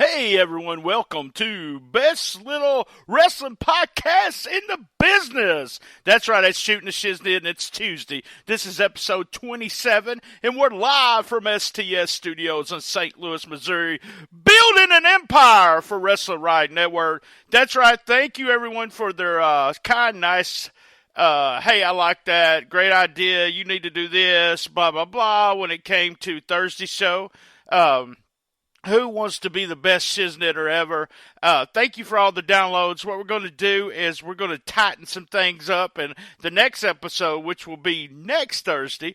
Hey everyone, welcome to Best Little Wrestling Podcast in the Business. That's right, it's Shooting The Shiznit and it's Tuesday. This is episode 27 and we're live from STS Studios in St. Louis, Missouri, building an empire for Wrestling Ride Network. That's right, thank you everyone for their kind, nice, hey, I like that, great idea, you need to do this, blah, blah, blah, when it came to Thursday's show. Who wants to be the best shiznitter ever? Thank you for all the downloads. What we're going to do is we're going to tighten some things up. And the next episode, which will be next Thursday,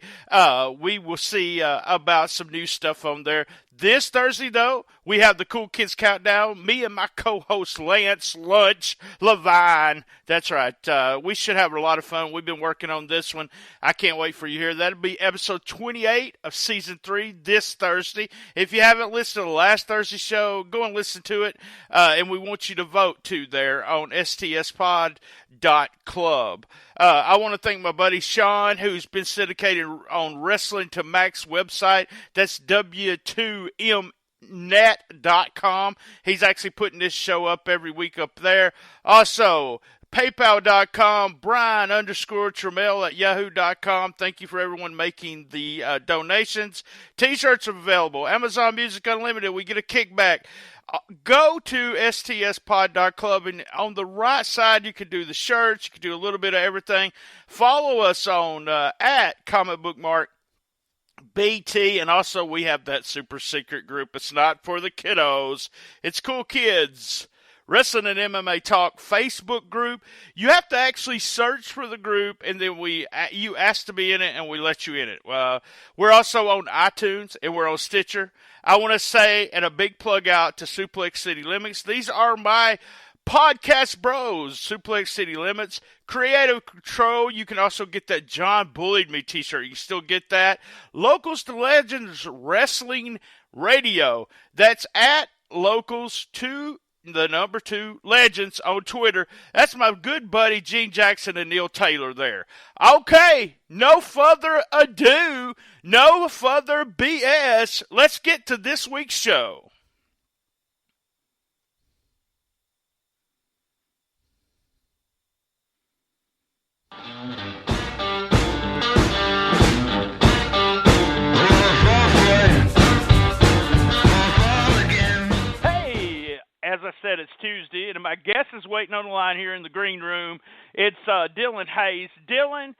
we will see about some new stuff on there. This Thursday, though, we have the Cool Kids Countdown. Me and my co-host, Lance Lunch Levine. That's right. We should have a lot of fun. We've been working on this one. I can't wait for you here. That'll be episode 28 of Season 3 this Thursday. If you haven't listened to the last Thursday show, go and listen to it. And we want you to vote, too, there on stspod.club. I want to thank my buddy Sean, who's been syndicated on Wrestling to Max website. That's W2Mnet.com. He's actually putting this show up every week up there. Also, PayPal.com, Brian_Tramel at Yahoo.com. Thank you for everyone making the donations. T-shirts are available. Amazon Music Unlimited, we get a kickback. Go to stspod.club, and on the right side, you can do the shirts. You can do a little bit of everything. Follow us on at Comic Book Mark BT, and also we have that super secret group. It's not for the kiddos. It's Cool Kids Wrestling and MMA Talk Facebook group. You have to actually search for the group, and then you ask to be in it, and we let you in it. We're also on iTunes, and we're on Stitcher. I want to say, and a big plug out to Suplex City Limits. These are my podcast bros, Suplex City Limits. Creative Control, you can also get that John Bullied Me t-shirt. You can still get that. Locals to Legends Wrestling Radio. That's at Locals2 the number 2 Legends on Twitter. That's my good buddy Gene Jackson and Neil Taylor there. Okay, no further ado, no further BS. Let's get to this week's show. As I said, it's Tuesday, and my guest is waiting on the line here in the green room. It's Dylan Hales. Dylan,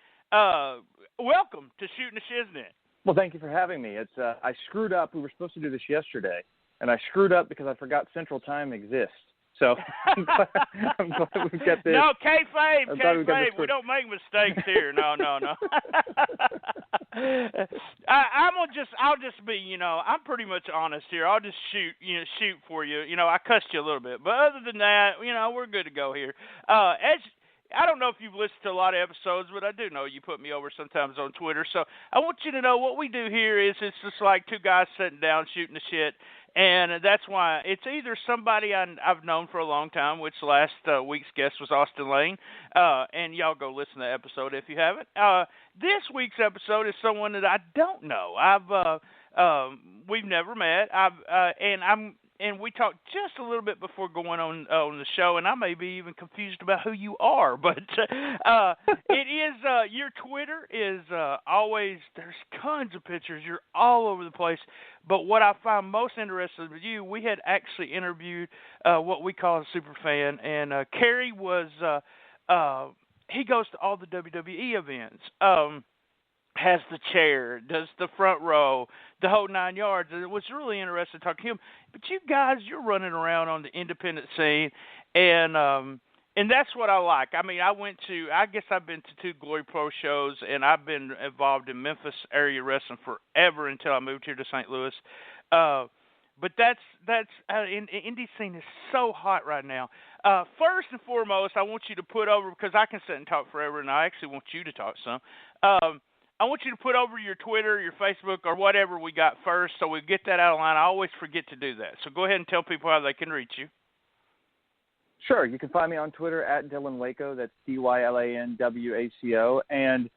welcome to Shooting the Shiznit. Well, thank you for having me. I screwed up. We were supposed to do this yesterday, and I screwed up because I forgot Central Time exists. So I'm glad we've got this. No, kayfabe. We don't make mistakes here. No. I'll just be, I'm pretty much honest here. I'll just shoot for you. I cussed you a little bit, but other than that, we're good to go here. I don't know if you've listened to a lot of episodes, but I do know you put me over sometimes on Twitter. So I want you to know what we do here is it's just like two guys sitting down shooting the shit. And that's why it's either somebody I've known for a long time, which last week's guest was Austin Lane, and y'all go listen to the episode if you haven't. This week's episode is someone that I don't know. We've never met. And we talked just a little bit before going on the show, and I may be even confused about who you are. But it is your Twitter is always, there's tons of pictures. You're all over the place. But what I find most interesting with you, we had actually interviewed what we call a superfan, and Kerry was he goes to all the WWE events. Has the chair, does the front row, the whole 9 yards. And it was really interesting to talk to him. But you guys, you're running around on the independent scene, and that's what I like. I mean, I guess I've been to 2 Glory Pro shows, and I've been involved in Memphis area wrestling forever until I moved here to St. Louis. But that's the indie scene is so hot right now. First and foremost, I want you to put over, because I can sit and talk forever, and I actually want you to talk some. I want you to put over your Twitter, your Facebook, or whatever we got first, so we get that out of line. I always forget to do that. So go ahead and tell people how they can reach you. Sure. You can find me on Twitter at Dylan Waco. That's DYLANWACO. And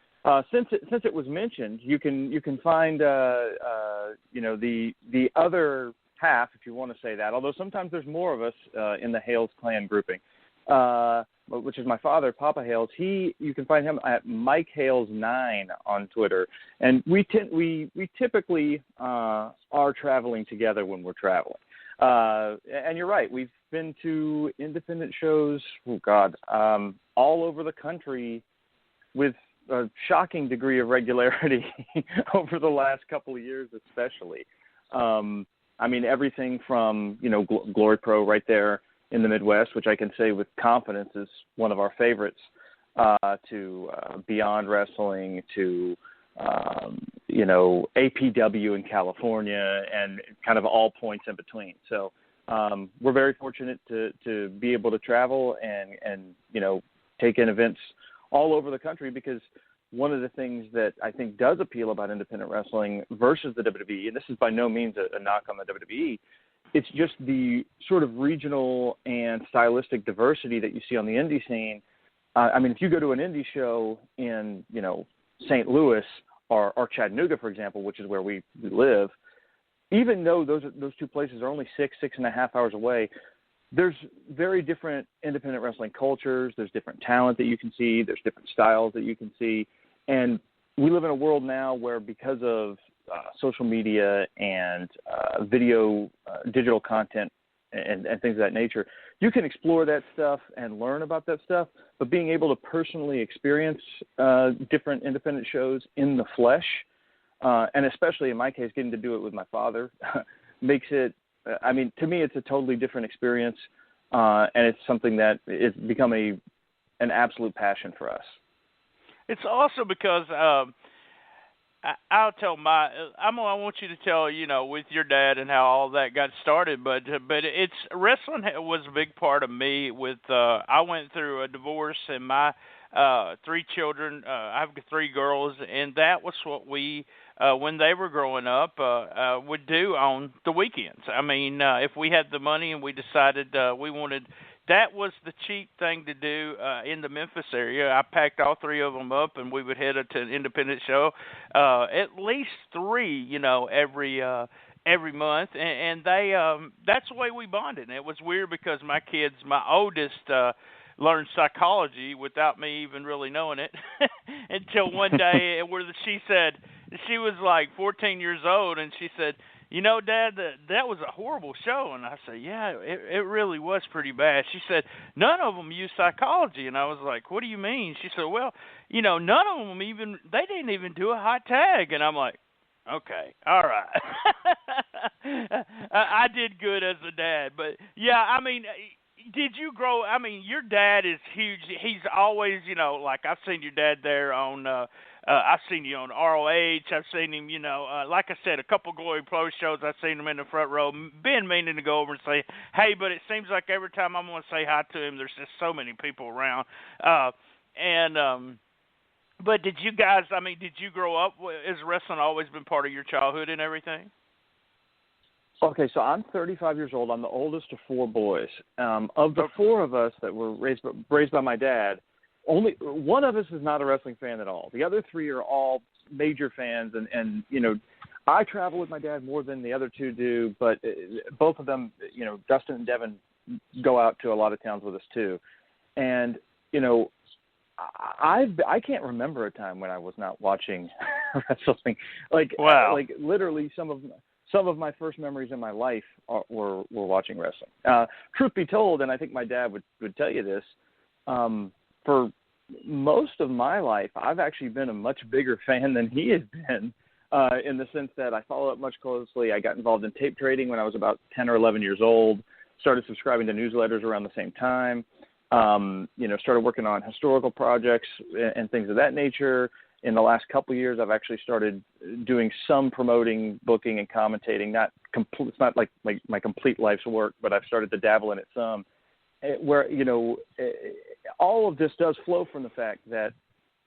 since it was mentioned, you can find the other half, if you want to say that, although sometimes there's more of us in the Hales clan grouping, which is my father, Papa Hales. You can find him at Mike Hales 9 on Twitter, and we typically are traveling together when we're traveling. And you're right, we've been to independent shows, all over the country with a shocking degree of regularity over the last couple of years, especially. I mean, everything from, Glory Pro right there in the Midwest, which I can say with confidence is one of our favorites, to Beyond Wrestling, to, APW in California, and kind of all points in between. So we're very fortunate to be able to travel and take in events all over the country, because one of the things that I think does appeal about independent wrestling versus the WWE, and this is by no means a knock on the WWE, it's just the sort of regional and stylistic diversity that you see on the indie scene. I mean, if you go to an indie show in, St. Louis or Chattanooga, for example, which is where we live, even though those two places are only 6.5 hours away, there's very different independent wrestling cultures. There's different talent that you can see. There's different styles that you can see. And we live in a world now where, because of social media and digital content and things of that nature, you can explore that stuff and learn about that stuff. But being able to personally experience different independent shows in the flesh, and especially in my case, getting to do it with my father, makes it, to me, it's a totally different experience, and it's something that it's become an absolute passion for us. It's also because I'll tell I want you to tell, with your dad and how all that got started, but it's wrestling was a big part of me. I went through a divorce, and my 3 children, I have 3 girls, and that was what we, when they were growing up, would do on the weekends. I mean, if we had the money and we decided we wanted, that was the cheap thing to do in the Memphis area. I packed all 3 of them up, and we would head to an independent show, at least 3, every month, and they that's the way we bonded. And it was weird because my oldest learned psychology without me even really knowing it until one day where she said, she was like 14 years old, and she said, Dad, that was a horrible show. And I said, yeah, it really was pretty bad. She said, none of them use psychology. And I was like, what do you mean? She said, well, none of them they didn't even do a hot tag. And I'm like, okay, all right. I did good as a dad. But, yeah, I mean, did you grow? I mean, your dad is huge. He's always, like I've seen your dad there on. I've seen you on ROH. I've seen him, like I said, a couple Glory Pro shows. I've seen him in the front row. Been meaning to go over and say, hey, but it seems like every time I'm going to say hi to him, there's just so many people around. But did you guys? I mean, did you grow up? Has wrestling always been part of your childhood and everything? Okay, so I'm 35 years old. I'm the oldest of 4 boys. Of the 4 of us that were raised by my dad, only one of us is not a wrestling fan at all. The other 3 are all major fans, and I travel with my dad more than the other 2 do, but both of them, Dustin and Devin, go out to a lot of towns with us too. And, I can't remember a time when I was not watching wrestling. Wow. Like literally some of my first memories in my life were watching wrestling. Truth be told, and I think my dad would tell you this, for most of my life, I've actually been a much bigger fan than he has been, in the sense that I follow up much closely. I got involved in tape trading when I was about 10 or 11 years old, started subscribing to newsletters around the same time, started working on historical projects and things of that nature. In the last couple of years, I've actually started doing some promoting, booking, and commentating. It's not like my complete life's work, but I've started to dabble in it some. Where, all of this does flow from the fact that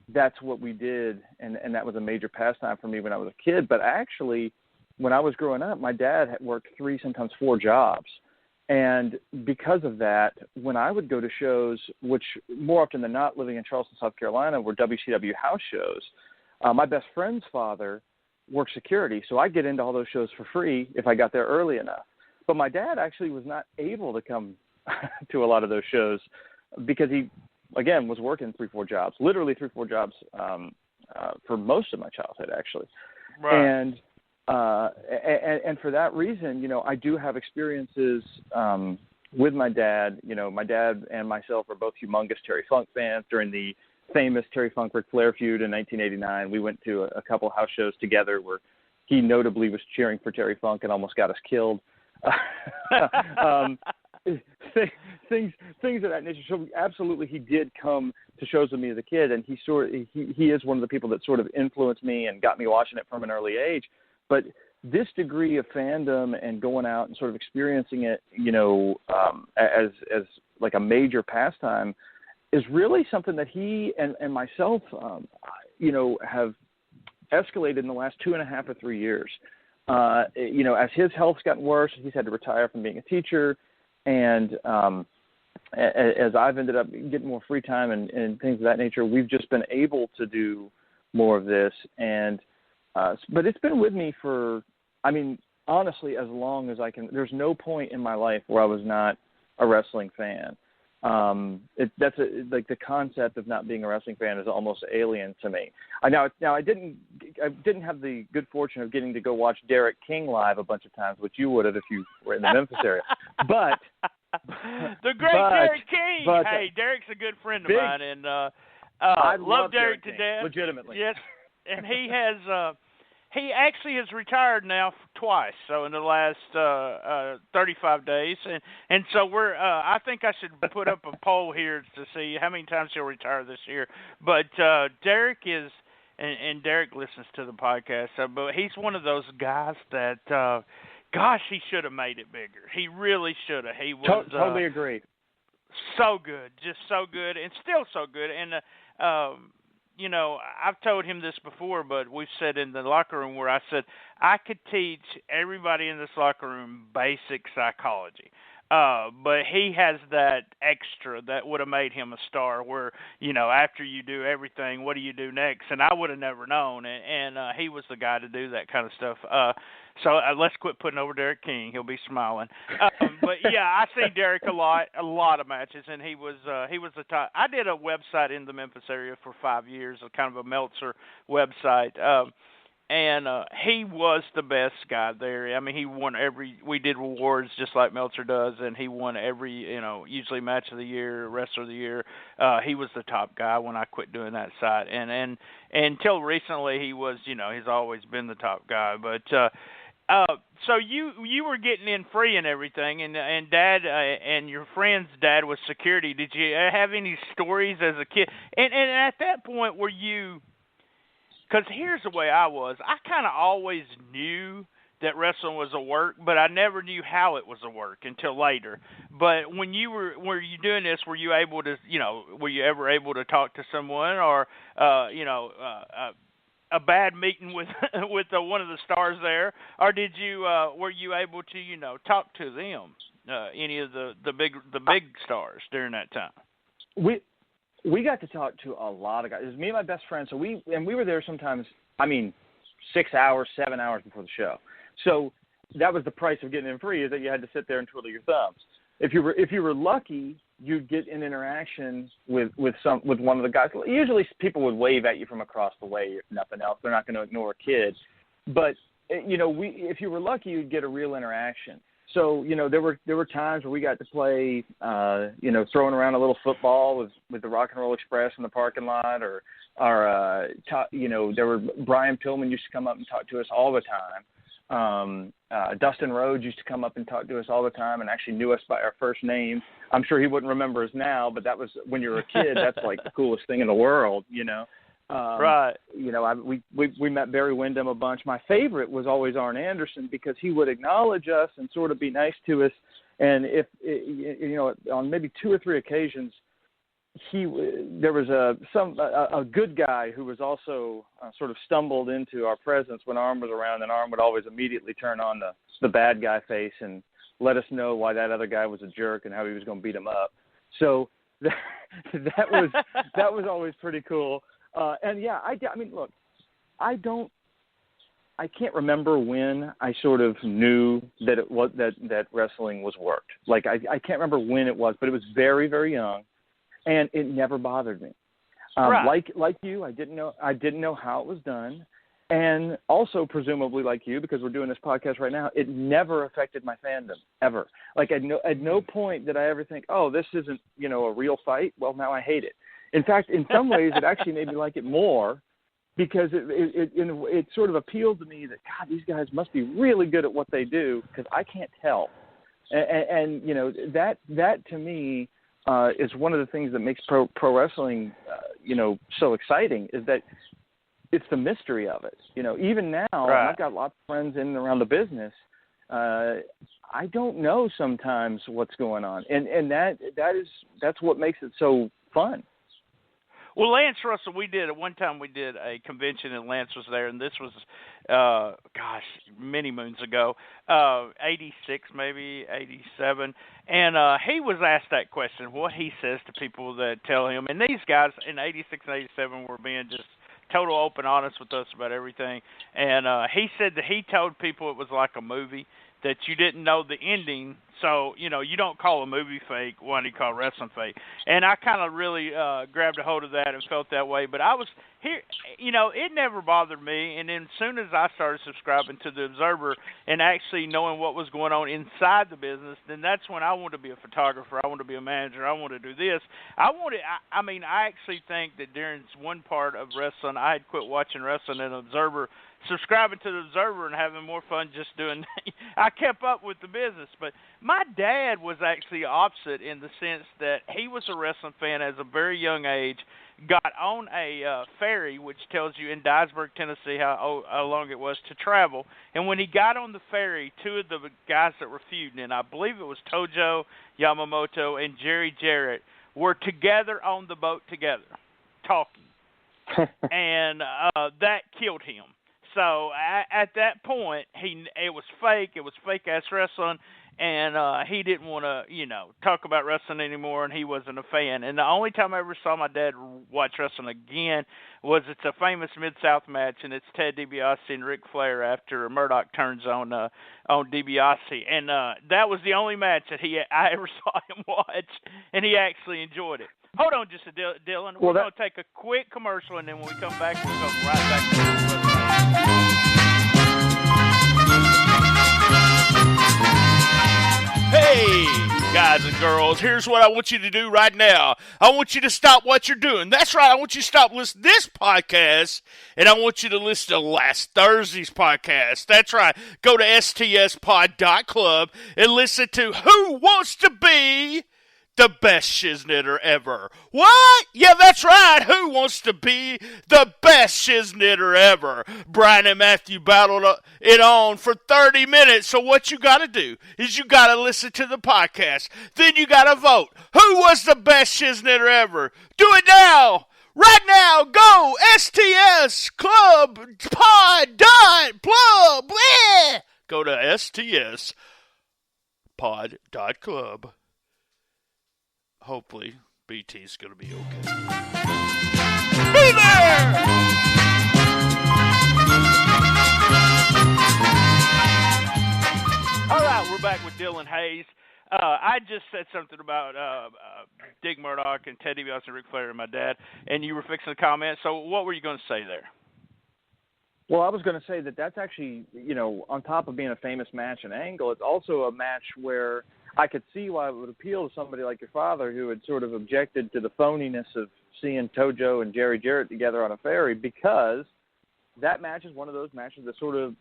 that's what we did, and that was a major pastime for me when I was a kid. But actually, when I was growing up, my dad had worked 3, sometimes 4 jobs. And because of that, when I would go to shows, which more often than not, living in Charleston, South Carolina, were WCW house shows, my best friend's father worked security, so I'd get into all those shows for free if I got there early enough. But my dad actually was not able to come to a lot of those shows because he, again, was working 3-4 jobs, literally 3-4 jobs for most of my childhood, actually. Right. And for that reason, I do have experiences with my dad. My dad and myself are both humongous Terry Funk fans. During the famous Terry Funk-Ric Flair feud in 1989, we went to a couple house shows together where he notably was cheering for Terry Funk and almost got us killed. Things of that nature. So absolutely, he did come to shows with me as a kid, and he is one of the people that sort of influenced me and got me watching it from an early age. But this degree of fandom and going out and sort of experiencing it, as like a major pastime, is really something that he and myself, have escalated in the last 2.5 or 3 years. As his health's gotten worse, he's had to retire from being a teacher, and as I've ended up getting more free time and things of that nature, we've just been able to do more of this. And but it's been with me for, honestly, as long as I can. There's no point in my life where I was not a wrestling fan. The concept of not being a wrestling fan is almost alien to me. Now I didn't have the good fortune of getting to go watch Derek King live a bunch of times, which you would have if you were in the Memphis area. But the great Derek King. Hey, Derek's a good friend of mine, and I love Derek to King, death. legitimately. Yes, and he has. He actually has retired now twice, so in the last 35 days, and so we're. I think I should put up a poll here to see how many times he'll retire this year. But Derek is, and Derek listens to the podcast, but he's one of those guys that, gosh, he should have made it bigger. He really should have. He was totally agree. So good, just so good, and still so good, and. I've told him this before, but we've said in the locker room where I said I could teach everybody in this locker room basic psychology. But he has that extra that would have made him a star where, after you do everything, what do you do next? And I would have never known. And he was the guy to do that kind of stuff. So let's quit putting over Derek King. He'll be smiling. But yeah, I see Derek a lot of matches, and he was the top. I did a website in the Memphis area for 5 years, a kind of a Meltzer website. And he was the best guy there. He won we did awards just like Meltzer does, and he won every, usually match of the year, wrestler of the year. He was the top guy when I quit doing that site. And until recently, he was, he's always been the top guy. But so you were getting in free and everything, and Dad and your friend's dad was security. Did you have any stories as a kid? And at that point, were you? Because here's the way I was. I kind of always knew that wrestling was a work, but I never knew how it was a work until later. But when were you doing this, were you able to, were you ever able to talk to someone or, a bad meeting with one of the stars there, or did you were you able to, talk to them, any of the big stars during that time? We got to talk to a lot of guys. It was me and my best friend. So we were there sometimes, 6 hours, 7 hours before the show. So that was the price of getting in free, is that you had to sit there and twiddle your thumbs. If you were lucky, you'd get an interaction with one of the guys. Usually people would wave at you from across the way, if nothing else. They're not going to ignore a kid. But if you were lucky, you'd get a real interaction. So, there were times where we got to play, throwing around a little football with the Rock and Roll Express in the parking lot, or there were Brian Pillman used to come up and talk to us all the time. Dustin Rhodes used to come up and talk to us all the time and actually knew us by our first name. I'm sure he wouldn't remember us now, but that was when you were a kid. That's like the coolest thing in the world, Right. We met Barry Windham a bunch. My favorite was always Arn Anderson, because he would acknowledge us and sort of be nice to us. And if on maybe 2 or 3 occasions, there was a good guy who was also sort of stumbled into our presence when Arn was around, and Arn would always immediately turn on the bad guy face and let us know why that other guy was a jerk and how he was going to beat him up. So that was always pretty cool. And yeah, look, I I can't remember when I sort of knew that it was that wrestling was worked. Like I can't remember when it was, but it was very, very young, and it never bothered me. Right. Like you, I didn't know how it was done, and also presumably like you, because we're doing this podcast right now, it never affected my fandom ever. Like at no point did I ever think, oh, this isn't a real fight. Well, now I hate it. In fact, in some ways, it actually made me like it more. Because it sort of appealed to me that, God, these guys must be really good at what they do, because I can't tell. And that to me is one of the things that makes pro wrestling, so exciting, is that it's the mystery of it. Even now, right. I've got lots of friends in and around the business. I don't know sometimes what's going on. And that's what makes it so fun. Well, Lance Russell, we did a convention and Lance was there, and this was, many moons ago, 86 maybe, 87, and he was asked that question, what he says to people that tell him, and these guys in 86 and 87 were being just total open honest with us about everything, and he said that he told people it was like a movie, that you didn't know the ending, so, you don't call a movie fake, why do you call wrestling fake? And I kind of really grabbed a hold of that and felt that way, but I was here, it never bothered me, and then as soon as I started subscribing to the Observer and actually knowing what was going on inside the business, then that's when I wanted to be a photographer, I wanted to be a manager, I wanted to do this. I actually think that during one part of wrestling, I had quit watching wrestling and Observer, subscribing to the Observer and having more fun just doing I kept up with the business, but my dad was actually opposite in the sense that he was a wrestling fan at a very young age, got on a ferry, which tells you in Dyersburg, Tennessee, how long it was to travel, and when he got on the ferry, two of the guys that were feuding, and I believe it was Tojo Yamamoto and Jerry Jarrett, were together on the boat together, talking, and that killed him. So at that point, it was fake ass wrestling, and he didn't want to, talk about wrestling anymore, and he wasn't a fan. And the only time I ever saw my dad watch wrestling again was it's a famous Mid-South match, and it's Ted DiBiase and Ric Flair after Murdoch turns on DiBiase, and that was the only match that I ever saw him watch, and he actually enjoyed it. Hold on just a Dylan. We're going to take a quick commercial, and then when we come back, we'll come right back to the Hey, guys and girls, here's what I want you to do right now. I want you to stop what you're doing. That's right, I want you to stop listening to this podcast, and I want you to listen to last Thursday's podcast. That's right, go to stspod.club and listen to Who Wants to Be the Best Shiznitter Ever. What? Yeah, that's right. Who wants to be the best Shiznitter ever? Brian and Matthew battled it on for 30 minutes. So what you got to do is you got to listen to the podcast. Then you got to vote. Who was the best Shiznitter ever? Do it now. Right now. Go STS Club Pod Club. Go to STS Pod.club. Hopefully, BT's going to be okay. Be there! All right, we're back with Dylan Hales. I just said something about Dick Murdoch and Ted DiBiase and Ric Flair and my dad, and you were fixing a comment. So what were you going to say there? Well, I was going to say that's actually, on top of being a famous match and angle, it's also a match where I could see why it would appeal to somebody like your father who had sort of objected to the phoniness of seeing Tojo and Jerry Jarrett together on a ferry, because that match is one of those matches that sort of,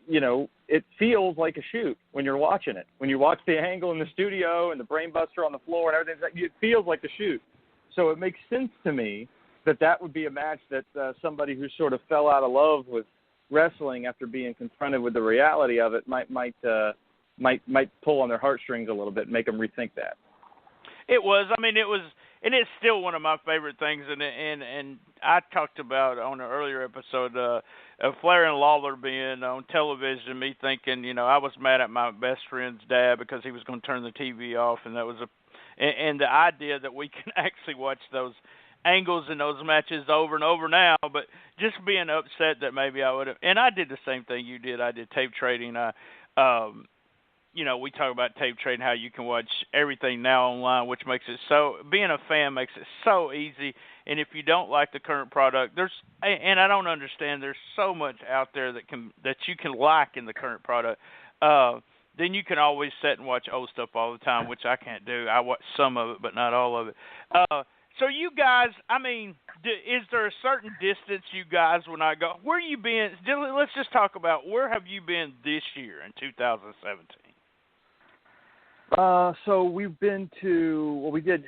it feels like a shoot when you're watching it. When you watch the angle in the studio and the brainbuster on the floor and everything, it feels like a shoot. So it makes sense to me that would be a match that somebody who sort of fell out of love with wrestling after being confronted with the reality of it might pull on their heartstrings a little bit and make them rethink that. It was, and it's still one of my favorite things. And I talked about on an earlier episode of Flair and Lawler being on television, me thinking, I was mad at my best friend's dad because he was going to turn the TV off, and that was and the idea that we can actually watch those angles in those matches over and over now, but just being upset that maybe I would have. And I did the same thing you did. I did tape trading. We talk about tape trading, how you can watch everything now online, which makes it so, being a fan makes it so easy. And if you don't like the current product, and I don't understand, there's so much out there that you can like in the current product. Then you can always sit and watch old stuff all the time, which I can't do. I watch some of it, but not all of it. So you guys, I mean, is there a certain distance you guys will not go? Where you been? Let's just talk about where have you been this year in 2017? So we've been to, we did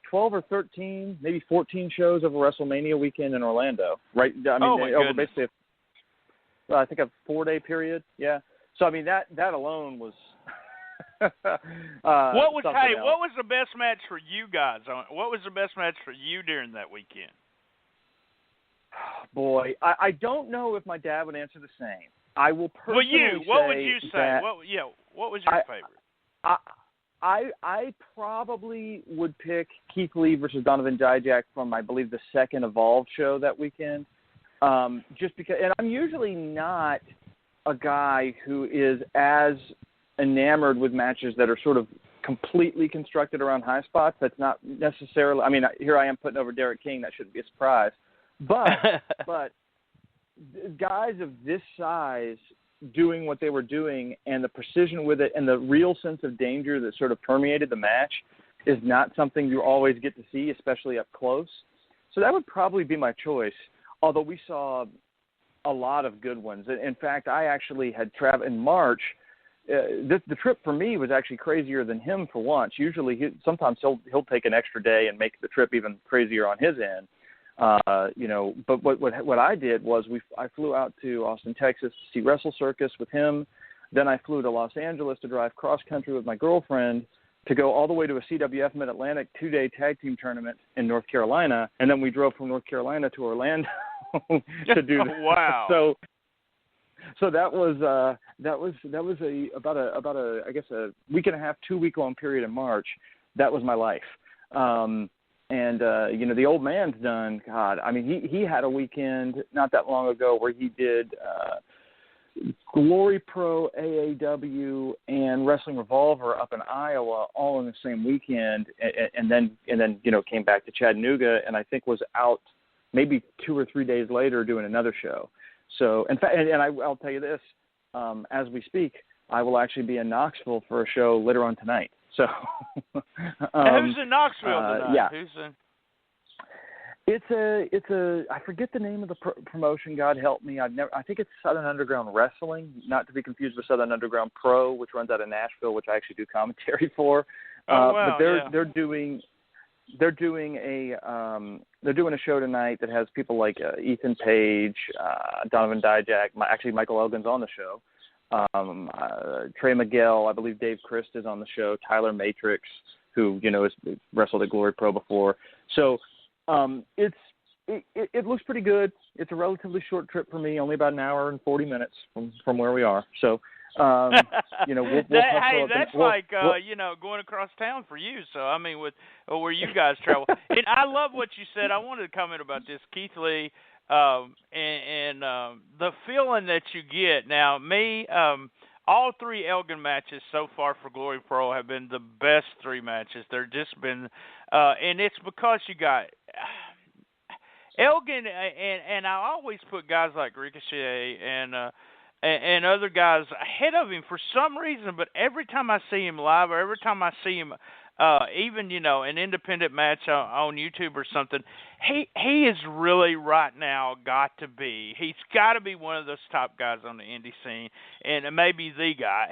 12 or 13, maybe 14 shows over WrestleMania weekend in Orlando, right? I mean, over basically, I think a 4-day period. Yeah. So I mean that alone was. What was the best match for you guys? What was the best match for you during that weekend? Boy, I don't know if my dad would answer the same. I will personally say. What would you say? What was your favorite? I probably would pick Keith Lee versus Donovan Dijak from, I believe, the second Evolve show that weekend. Just because, and I'm usually not a guy who is as enamored with matches that are sort of completely constructed around high spots. That's not necessarily, I mean, here I am putting over Derek King. That shouldn't be a surprise. But guys of this size doing what they were doing and the precision with it and the real sense of danger that sort of permeated the match is not something you always get to see, especially up close. So that would probably be my choice, although we saw a lot of good ones. In fact, I actually had traveled in March. The trip for me was actually crazier than him for once. Usually, sometimes he'll take an extra day and make the trip even crazier on his end. But what I did was I flew out to Austin, Texas to see Wrestle Circus with him. Then I flew to Los Angeles to drive cross country with my girlfriend to go all the way to a CWF Mid-Atlantic 2-day tag team tournament in North Carolina, and then we drove from North Carolina to Orlando to do this. Wow. So that was about a I guess a week and a half, 2-week-long period in March. That was my life. The old man's done. God, I mean, he had a weekend not that long ago where he did Glory Pro, AAW, and Wrestling Revolver up in Iowa all in the same weekend, and then came back to Chattanooga, and I think was out maybe 2 or 3 days later doing another show. So, in fact, and I'll tell you this, as we speak, I will actually be in Knoxville for a show later on tonight. So, who's in Knoxville tonight? Yeah. Who's in? It's a I forget the name of the promotion. God help me. I think it's Southern Underground Wrestling, not to be confused with Southern Underground Pro, which runs out of Nashville, which I actually do commentary for. But they're doing a show tonight that has people like Ethan Page, Donovan Dijak. Actually, Michael Elgin's on the show. Trey Miguel, I believe Dave Christ is on the show. Tyler Matrix, who has wrestled at Glory Pro before. So it looks pretty good. It's a relatively short trip for me, only about an hour and 40 minutes from where we are. So we'll that's like going across town for you. So I mean, with where you guys travel, and I love what you said. I wanted to comment about this, Keith Lee. And the feeling that you get now, all 3 Elgin matches so far for Glory Pro have been the best 3 matches. They're just been, and it's because you got Elgin, and I always put guys like Ricochet and other guys ahead of him for some reason. But every time I see him live, or every time I see him, even an independent match on YouTube or something, he is really right now he's got to be one of those top guys on the indie scene, and maybe the guy.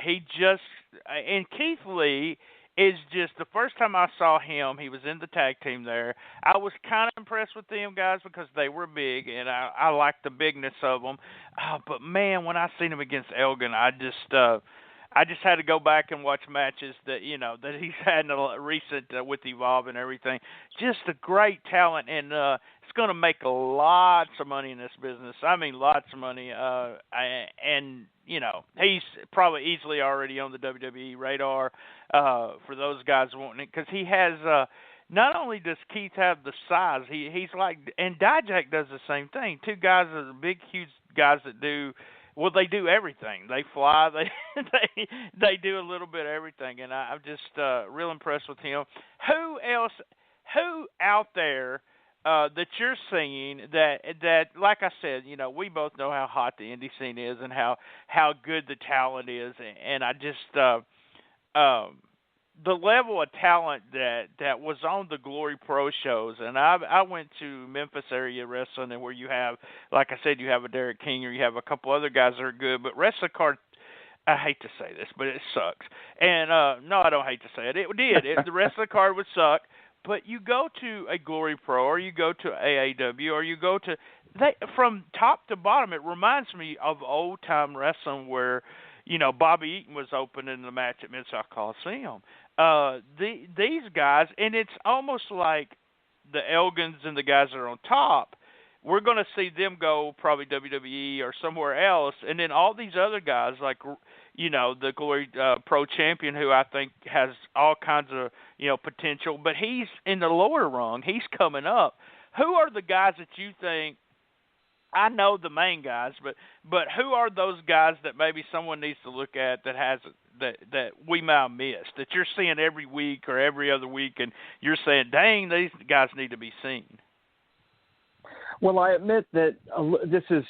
And Keith Lee is just, the first time I saw him, he was in the tag team there. I was kind of impressed with them guys because they were big, and I liked the bigness of them. But man, when I seen him against Elgin, I just had to go back and watch matches that that he's had in a recent with Evolve and everything. Just a great talent, and it's going to make lots of money in this business. I mean, lots of money. He's probably easily already on the WWE radar for those guys wanting it, because he has not only does Keith have the size, he's like, and Dijak does the same thing. Two guys are big, huge guys that do, well, they do everything. They fly, they do a little bit of everything, and I'm just real impressed with him. Who out there that you're seeing that, like I said, we both know how hot the indie scene is and how good the talent is, and I just the level of talent that was on the Glory Pro shows, and I went to Memphis area wrestling, and where you have, like I said, you have a Derek King, or you have a couple other guys that are good, but wrestling card, I hate to say this, but it sucks. And no, I don't hate to say it. It did. The wrestling card would suck. But you go to a Glory Pro, or you go to AAW, or you go to from top to bottom. It reminds me of old time wrestling where, Bobby Eaton was opening the match at Mid-South Coliseum. These guys, and it's almost like the Elgins and the guys that are on top. We're going to see them go probably WWE or somewhere else, and then all these other guys like, the Glory Pro champion, who I think has all kinds of, potential, but he's in the lower rung. He's coming up. Who are the guys that you think? I know the main guys, but who are those guys that maybe someone needs to look at that we might have missed, that you're seeing every week or every other week, and you're saying, dang, these guys need to be seen? Well, I admit that this is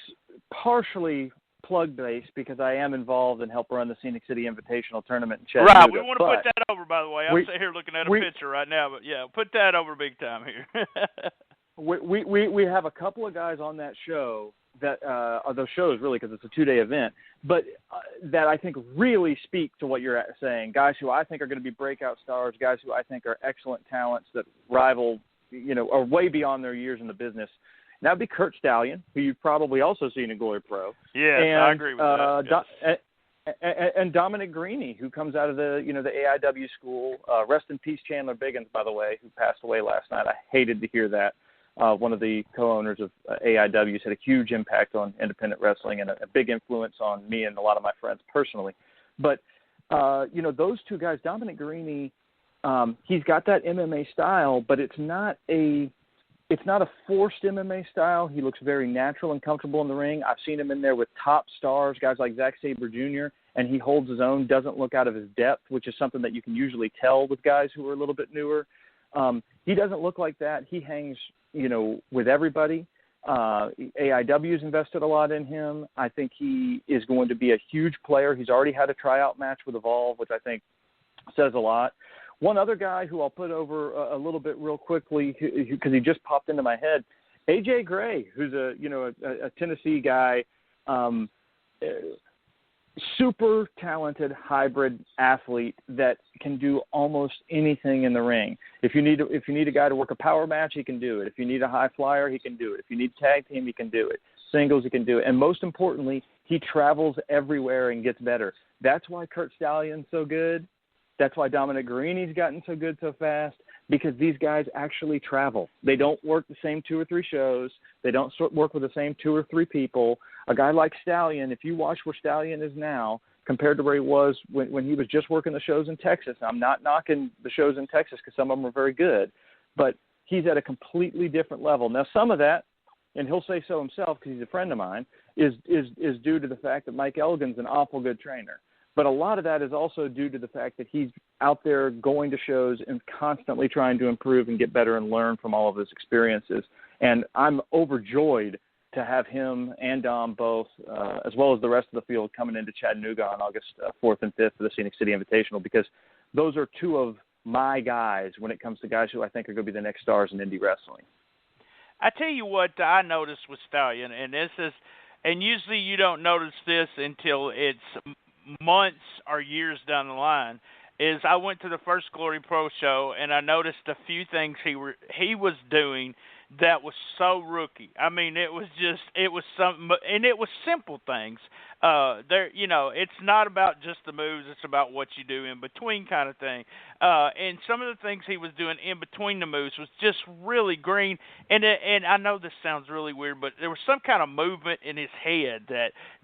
partially plug-based because I am involved and help run the Scenic City Invitational Tournament in Chattanooga. Right, we want to put that over, by the way. I'm sitting here looking at a picture right now, but yeah, put that over big time here. we have a couple of guys on that show that are those shows really because it's a 2-day event, but that I think really speak to what you're saying. Guys who I think are going to be breakout stars, guys who I think are excellent talents that rival, are way beyond their years in the business. That would be Kurt Stallion, who you've probably also seen in Glory Pro. Yes, I agree with that. Yes. And Dominic Greeny, who comes out of the AIW school. Rest in peace, Chandler Biggins, by the way, who passed away last night. I hated to hear that. One of the co-owners of AIW had a huge impact on independent wrestling and a big influence on me and a lot of my friends personally. But, those two guys, Dominic Greeny, he's got that MMA style, but it's not a forced MMA style. He looks very natural and comfortable in the ring. I've seen him in there with top stars, guys like Zack Sabre Jr., and he holds his own, doesn't look out of his depth, which is something that you can usually tell with guys who are a little bit newer. He doesn't look like that. He hangs, with everybody. AIW's invested a lot in him. I think he is going to be a huge player. He's already had a tryout match with Evolve, which I think says a lot. One other guy who I'll put over a little bit real quickly, because he just popped into my head, AJ Gray, who's a Tennessee guy, super talented hybrid athlete that can do almost anything in the ring. If you need a guy to work a power match, he can do it. If you need a high flyer, he can do it. If you need tag team, he can do it. Singles, he can do it. And most importantly, he travels everywhere and gets better. That's why Kurt Stallion's so good. That's why Dominic Guarini's gotten so good so fast, because these guys actually travel. They don't work the same 2 or 3 shows. They don't work with the same 2 or 3 people. A guy like Stallion, if you watch where Stallion is now compared to where he was when he was just working the shows in Texas, I'm not knocking the shows in Texas because some of them are very good, but he's at a completely different level. Now, some of that, and he'll say so himself because he's a friend of mine, is due to the fact that Mike Elgin's an awful good trainer. But a lot of that is also due to the fact that he's out there going to shows and constantly trying to improve and get better and learn from all of his experiences. And I'm overjoyed to have him and Dom both, as well as the rest of the field, coming into Chattanooga on August 4th and 5th for the Scenic City Invitational, because those are 2 of my guys when it comes to guys who I think are going to be the next stars in indie wrestling. I tell you what I noticed with Stallion, and usually you don't notice this until it's months or years down the line, is I went to the first Glory Pro show and I noticed a few things he was doing that was so rookie. I mean, it was something, and it was simple things. It's not about just the moves; it's about what you do in between, kind of thing. And some of the things he was doing in between the moves was just really green. And I know this sounds really weird, but there was some kind of movement in his head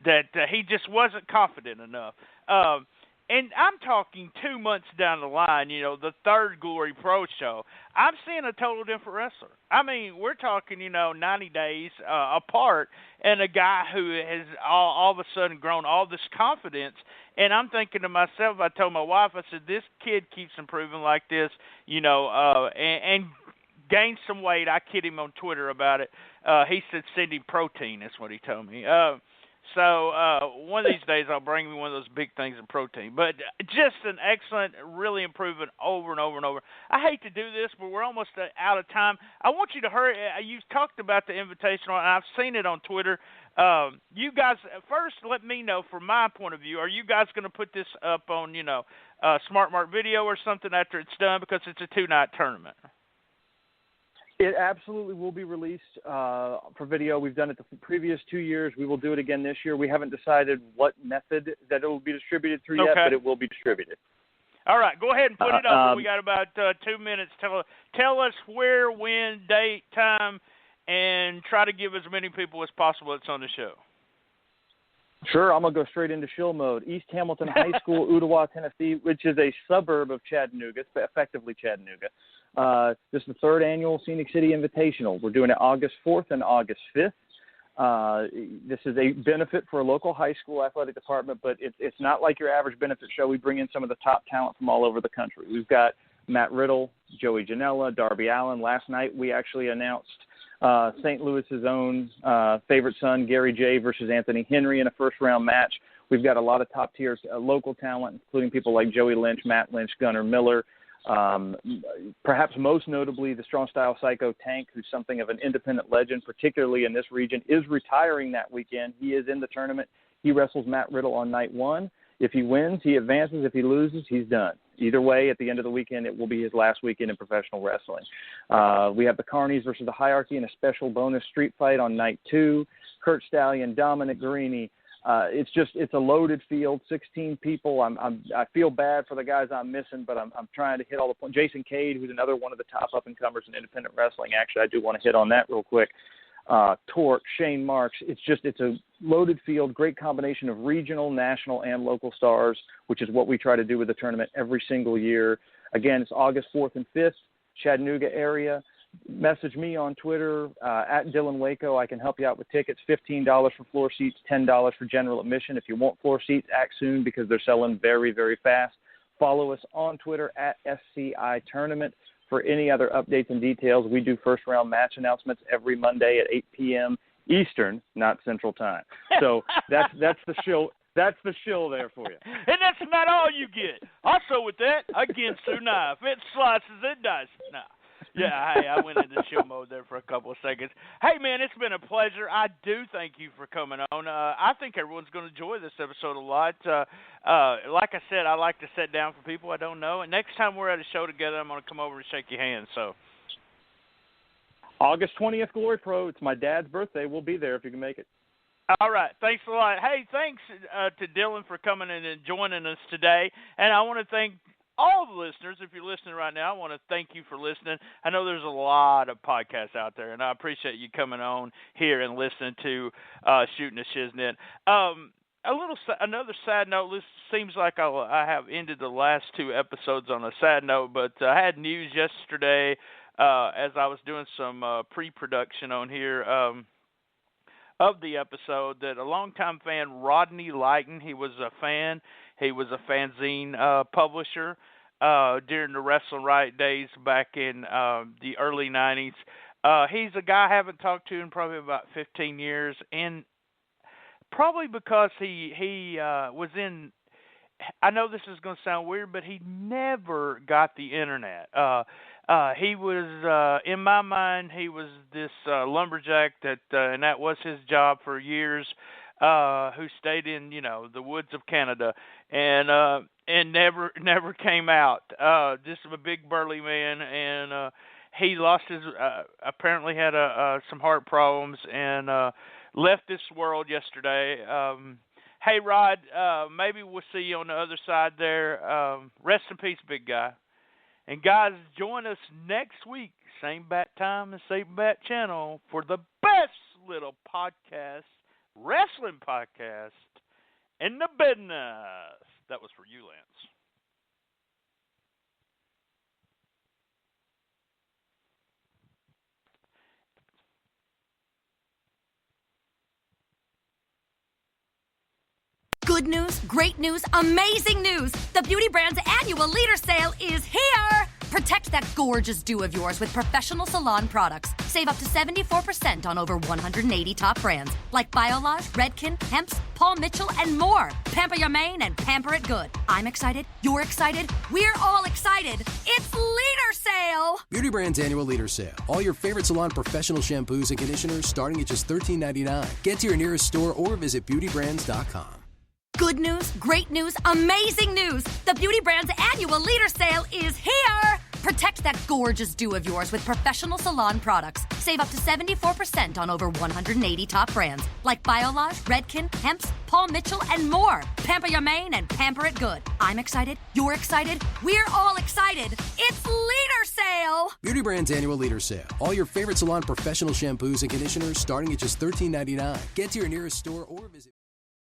that he just wasn't confident enough. And I'm talking 2 months down the line, the third Glory Pro show, I'm seeing a total different wrestler. I mean, we're talking, 90 days apart, and a guy who has all of a sudden grown all this confidence. And I'm thinking to myself, I told my wife, I said, this kid keeps improving like this, and gained some weight. I kid him on Twitter about it. He said, send him protein. That's what he told me. So one of these days I'll bring me one of those big things of protein. But just an excellent, really improving over and over and over. I hate to do this, but we're almost out of time. I want you to hurry. You talked about the Invitational, and I've seen it on Twitter. You guys, first let me know from my point of view, are you guys going to put this up on, Smart Mark Video or something after it's done, because it's a 2-night tournament? It absolutely will be released for video. We've done it the previous 2 years. We will do it again this year. We haven't decided what method that it will be distributed through yet, but it will be distributed. All right, go ahead and put it up. We got about 2 minutes. Tell us where, when, date, time, and try to give as many people as possible that's on the show. Sure, I'm going to go straight into shill mode. East Hamilton High School, Ottawa, Tennessee, which is a suburb of Chattanooga. It's effectively Chattanooga. This is the third annual Scenic City Invitational. We're doing it August 4th and August 5th. This is a benefit for a local high school athletic department, but it's not like your average benefit show. We bring in some of the top talent from all over the country. We've got Matt Riddle, Joey Janela, Darby Allen. Last night we actually announced St. Louis's own favorite son, Gary J. versus Anthony Henry in a first-round match. We've got a lot of top-tier local talent, including people like Joey Lynch, Matt Lynch, Gunnar Miller. Perhaps most notably, the Strong Style Psycho Tank, who's something of an independent legend, particularly in this region, is retiring that weekend. He is in the tournament. He wrestles Matt Riddle on night one. If he wins, he advances. If he loses, he's done. Either way, at the end of the weekend, it will be his last weekend in professional wrestling. We have the Carnies versus the Hierarchy in a special bonus street fight on night 2. Kurt Stallion, Dominic Guarini. It's a loaded field, 16 people. I feel bad for the guys I'm missing, but I'm trying to hit all the points. Jason Cade, who's another one of the top up-and-comers in independent wrestling. Actually, I do want to hit on that real quick. Torque, Shane Marks. It's a loaded field, great combination of regional, national, and local stars, which is what we try to do with the tournament every single year. Again, it's August 4th and 5th, Chattanooga area. Message me on Twitter, at Dylan Waco. I can help you out with tickets. $15 for floor seats, $10 for general admission. If you want floor seats, act soon because they're selling very, very fast. Follow us on Twitter at SCI Tournament for any other updates and details. We do first-round match announcements every Monday at 8 p.m. Eastern, not Central Time. So that's the show. That's the shill there for you. And that's not all you get. Also with that, again, Sue Knife. It slices and dices. Nah. Yeah, hey, I went into shill mode there for a couple of seconds. Hey, man, it's been a pleasure. I do thank you for coming on. I think everyone's going to enjoy this episode a lot. Like I said, I like to sit down for people I don't know. And next time we're at a show together, I'm going to come over and shake your hand. So, August 20th, Glory Pro. It's my dad's birthday. We'll be there if you can make it. All right. Thanks a lot. Hey, thanks to Dylan for coming in and joining us today. And I want to thank all the listeners. If you're listening right now, I want to thank you for listening. I know there's a lot of podcasts out there, and I appreciate you coming on here and listening to Shooting The Shiznit. Another sad note. This seems like I have ended the last 2 episodes on a sad note, but I had news yesterday as I was doing some pre-production on here of the episode that a longtime fan, Rodney Lighton, he was a fan. He was a fanzine publisher during the Wrestling Riot days back in the early 90s. He's a guy I haven't talked to in probably about 15 years, and probably because he was in, I know this is going to sound weird, but he never got the internet. He was, in my mind, he was this lumberjack and that was his job for years, who stayed in, the woods of Canada and never came out. Just a big burly man, and he lost his, apparently had some heart problems and left this world yesterday. Hey, Rod, maybe we'll see you on the other side there. Rest in peace, big guy. And, guys, join us next week, same bat time and same bat channel, for the best little podcast, wrestling podcast in the business. That was for you, Lance. Good news, great news, amazing news! The Beauty Brand's annual leader sale is here! Protect that gorgeous do of yours with professional salon products. Save up to 74% on over 180 top brands like Biolage, Redken, Hemp's, Paul Mitchell, and more. Pamper your mane and pamper it good. I'm excited, you're excited, we're all excited. It's leader sale! Beauty Brand's annual leader sale. All your favorite salon professional shampoos and conditioners starting at just $13.99. Get to your nearest store or visit beautybrands.com. Good news, great news, amazing news! The Beauty Brand's annual leader sale is here! Protect that gorgeous do of yours with professional salon products. Save up to 74% on over 180 top brands like Biolage, Redken, Hemp's, Paul Mitchell, and more. Pamper your mane and pamper it good. I'm excited, you're excited, we're all excited. It's leader sale! Beauty Brand's annual leader sale. All your favorite salon professional shampoos and conditioners starting at just $13.99. Get to your nearest store or visit